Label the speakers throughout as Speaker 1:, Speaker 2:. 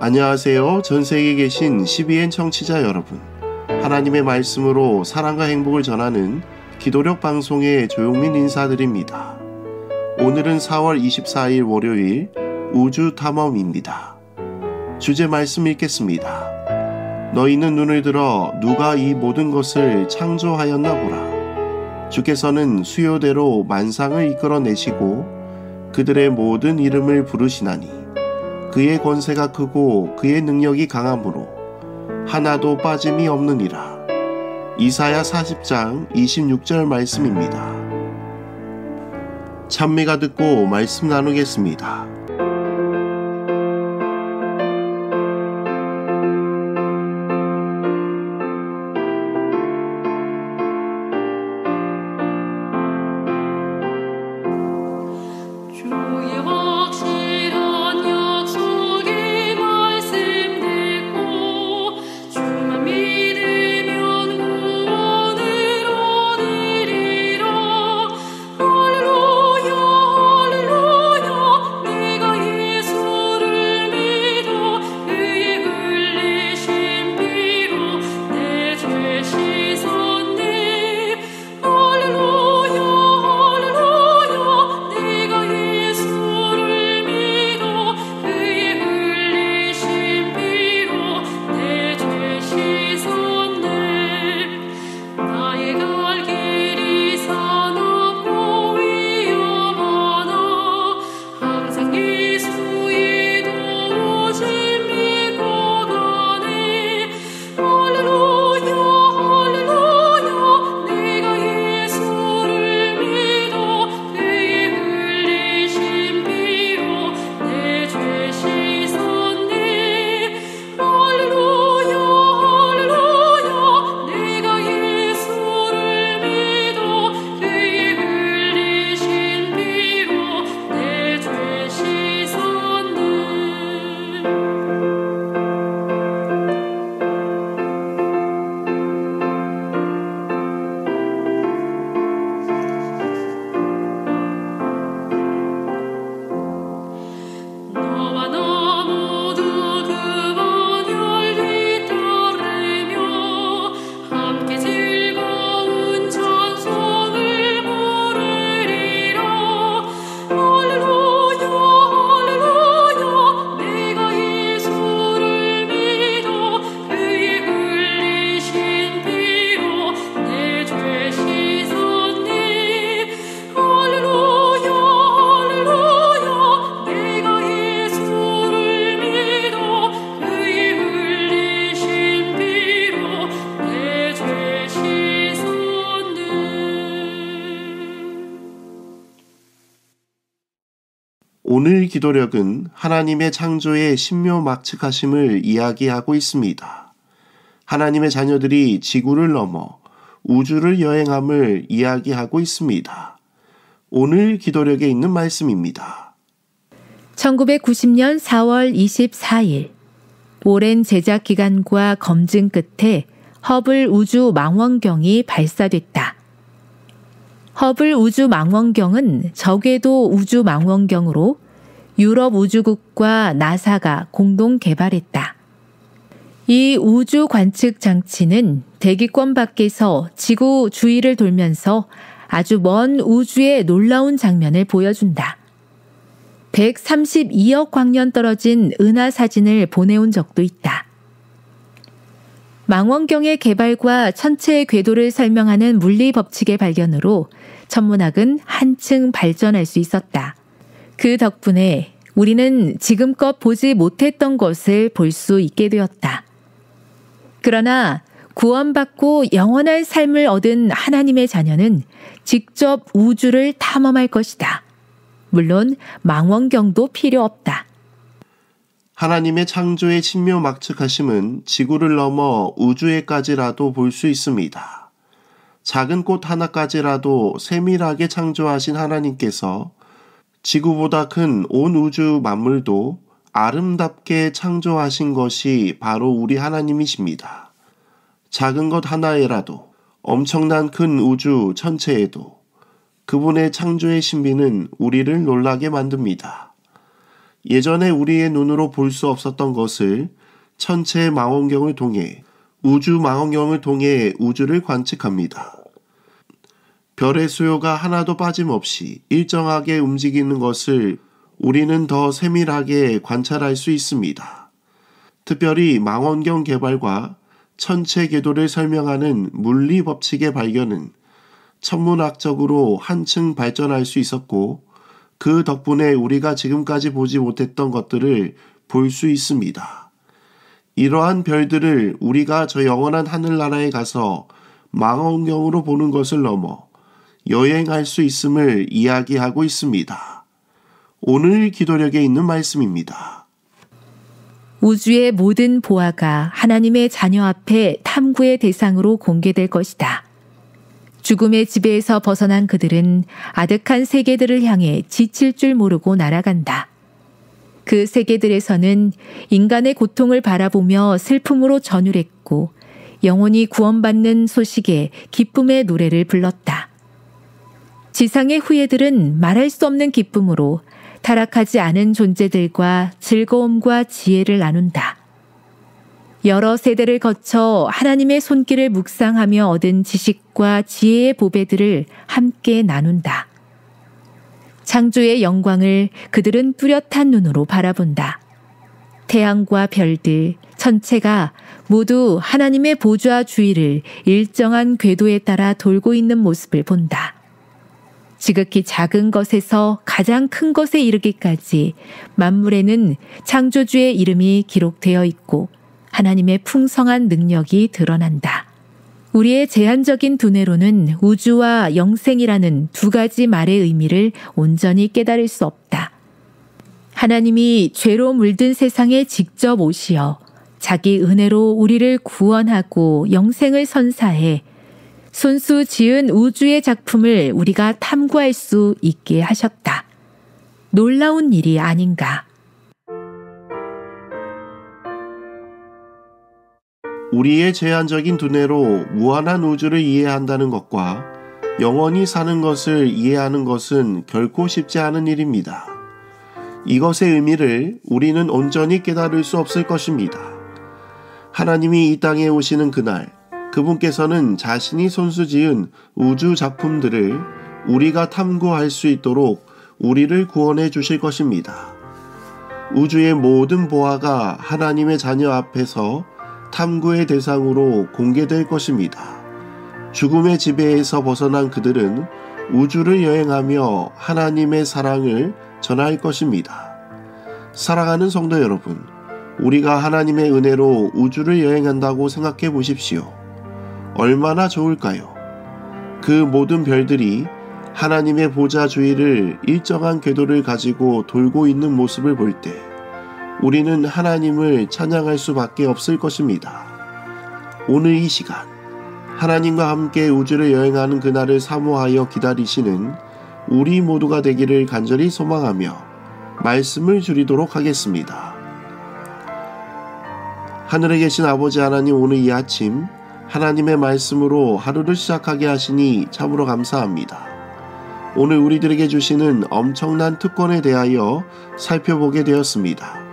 Speaker 1: 안녕하세요. 전 세계에 계신 CBN 청취자 여러분. 하나님의 말씀으로 사랑과 행복을 전하는 기도력 방송의 조용민 인사드립니다. 오늘은 4월 24일 월요일 우주 탐험입니다. 주제 말씀 읽겠습니다. 너희는 눈을 들어 누가 이 모든 것을 창조하였나 보라. 주께서는 수요대로 만상을 이끌어내시고 그들의 모든 이름을 부르시나니 그의 권세가 크고 그의 능력이 강함으로 하나도 빠짐이 없느니라. 이사야 40장 26절 말씀입니다. 찬미가 듣고 말씀 나누겠습니다. 오늘 기도력은 하나님의 창조의 신묘막측하심을 이야기하고 있습니다. 하나님의 자녀들이 지구를 넘어 우주를 여행함을 이야기하고 있습니다. 오늘 기도력에 있는 말씀입니다.
Speaker 2: 1990년 4월 24일 오랜 제작 기간과 검증 끝에 허블 우주 망원경이 발사됐다. 허블 우주 망원경은 저궤도 우주 망원경으로 유럽 우주국과 나사가 공동 개발했다. 이 우주 관측 장치는 대기권 밖에서 지구 주위를 돌면서 아주 먼 우주의 놀라운 장면을 보여준다. 132억 광년 떨어진 은하 사진을 보내온 적도 있다. 망원경의 개발과 천체의 궤도를 설명하는 물리 법칙의 발견으로 천문학은 한층 발전할 수 있었다. 그 덕분에 우리는 지금껏 보지 못했던 것을 볼 수 있게 되었다. 그러나 구원받고 영원한 삶을 얻은 하나님의 자녀는 직접 우주를 탐험할 것이다. 물론 망원경도 필요 없다.
Speaker 1: 하나님의 창조의 신묘막측하심은 지구를 넘어 우주에까지라도 볼 수 있습니다. 작은 꽃 하나까지라도 세밀하게 창조하신 하나님께서 지구보다 큰 온 우주 만물도 아름답게 창조하신 것이 바로 우리 하나님이십니다. 작은 것 하나에라도 엄청난 큰 우주 전체에도 그분의 창조의 신비는 우리를 놀라게 만듭니다. 예전에 우리의 눈으로 볼 수 없었던 것을 천체 망원경을 통해 우주 망원경을 통해 우주를 관측합니다. 별의 수요가 하나도 빠짐없이 일정하게 움직이는 것을 우리는 더 세밀하게 관찰할 수 있습니다. 특별히 망원경 개발과 천체 궤도를 설명하는 물리 법칙의 발견은 천문학적으로 한층 발전할 수 있었고 그 덕분에 우리가 지금까지 보지 못했던 것들을 볼 수 있습니다. 이러한 별들을 우리가 저 영원한 하늘나라에 가서 망원경으로 보는 것을 넘어 여행할 수 있음을 이야기하고 있습니다. 오늘 기도력에 있는 말씀입니다.
Speaker 2: 우주의 모든 보화가 하나님의 자녀 앞에 탐구의 대상으로 공개될 것이다. 죽음의 지배에서 벗어난 그들은 아득한 세계들을 향해 지칠 줄 모르고 날아간다. 그 세계들에서는 인간의 고통을 바라보며 슬픔으로 전율했고 영혼이 구원받는 소식에 기쁨의 노래를 불렀다. 지상의 후예들은 말할 수 없는 기쁨으로 타락하지 않은 존재들과 즐거움과 지혜를 나눈다. 여러 세대를 거쳐 하나님의 손길을 묵상하며 얻은 지식과 지혜의 보배들을 함께 나눈다. 창조의 영광을 그들은 뚜렷한 눈으로 바라본다. 태양과 별들, 천체가 모두 하나님의 보좌 주위를 일정한 궤도에 따라 돌고 있는 모습을 본다. 지극히 작은 것에서 가장 큰 것에 이르기까지 만물에는 창조주의 이름이 기록되어 있고 하나님의 풍성한 능력이 드러난다. 우리의 제한적인 두뇌로는 우주와 영생이라는 두 가지 말의 의미를 온전히 깨달을 수 없다. 하나님이 죄로 물든 세상에 직접 오시어 자기 은혜로 우리를 구원하고 영생을 선사해 손수 지은 우주의 작품을 우리가 탐구할 수 있게 하셨다. 놀라운 일이 아닌가.
Speaker 1: 우리의 제한적인 두뇌로 무한한 우주를 이해한다는 것과 영원히 사는 것을 이해하는 것은 결코 쉽지 않은 일입니다. 이것의 의미를 우리는 온전히 깨달을 수 없을 것입니다. 하나님이 이 땅에 오시는 그날, 그분께서는 자신이 손수 지은 우주 작품들을 우리가 탐구할 수 있도록 우리를 구원해 주실 것입니다. 우주의 모든 보화가 하나님의 자녀 앞에서 탐구의 대상으로 공개될 것입니다. 죽음의 지배에서 벗어난 그들은 우주를 여행하며 하나님의 사랑을 전할 것입니다. 사랑하는 성도 여러분, 우리가 하나님의 은혜로 우주를 여행한다고 생각해 보십시오. 얼마나 좋을까요? 그 모든 별들이 하나님의 보좌 주위를 일정한 궤도를 가지고 돌고 있는 모습을 볼 때 우리는 하나님을 찬양할 수밖에 없을 것입니다. 오늘 이 시간 하나님과 함께 우주를 여행하는 그날을 사모하여 기다리시는 우리 모두가 되기를 간절히 소망하며 말씀을 드리도록 하겠습니다. 하늘에 계신 아버지 하나님, 오늘 이 아침 하나님의 말씀으로 하루를 시작하게 하시니 참으로 감사합니다. 오늘 우리들에게 주시는 엄청난 특권에 대하여 살펴보게 되었습니다.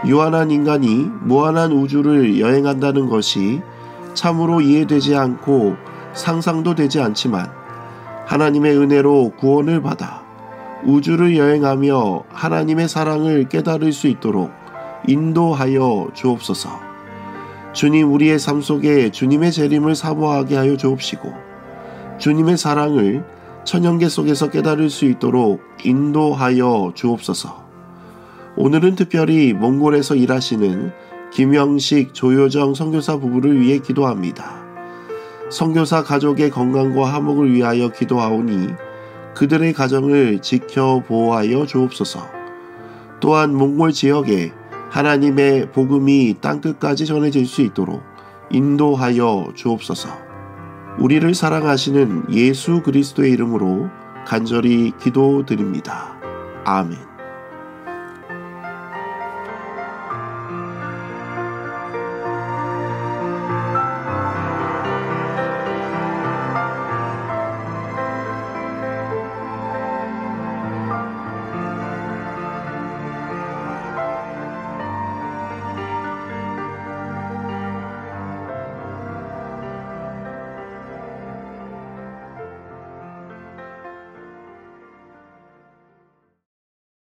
Speaker 1: 유한한 인간이 무한한 우주를 여행한다는 것이 참으로 이해되지 않고 상상도 되지 않지만 하나님의 은혜로 구원을 받아 우주를 여행하며 하나님의 사랑을 깨달을 수 있도록 인도하여 주옵소서. 주님, 우리의 삶 속에 주님의 재림을 사모하게 하여 주옵시고 주님의 사랑을 천연계 속에서 깨달을 수 있도록 인도하여 주옵소서. 오늘은 특별히 몽골에서 일하시는 김영식, 조효정 선교사 부부를 위해 기도합니다. 선교사 가족의 건강과 화목을 위하여 기도하오니 그들의 가정을 지켜 보호하여 주옵소서. 또한 몽골 지역에 하나님의 복음이 땅끝까지 전해질 수 있도록 인도하여 주옵소서. 우리를 사랑하시는 예수 그리스도의 이름으로 간절히 기도드립니다. 아멘.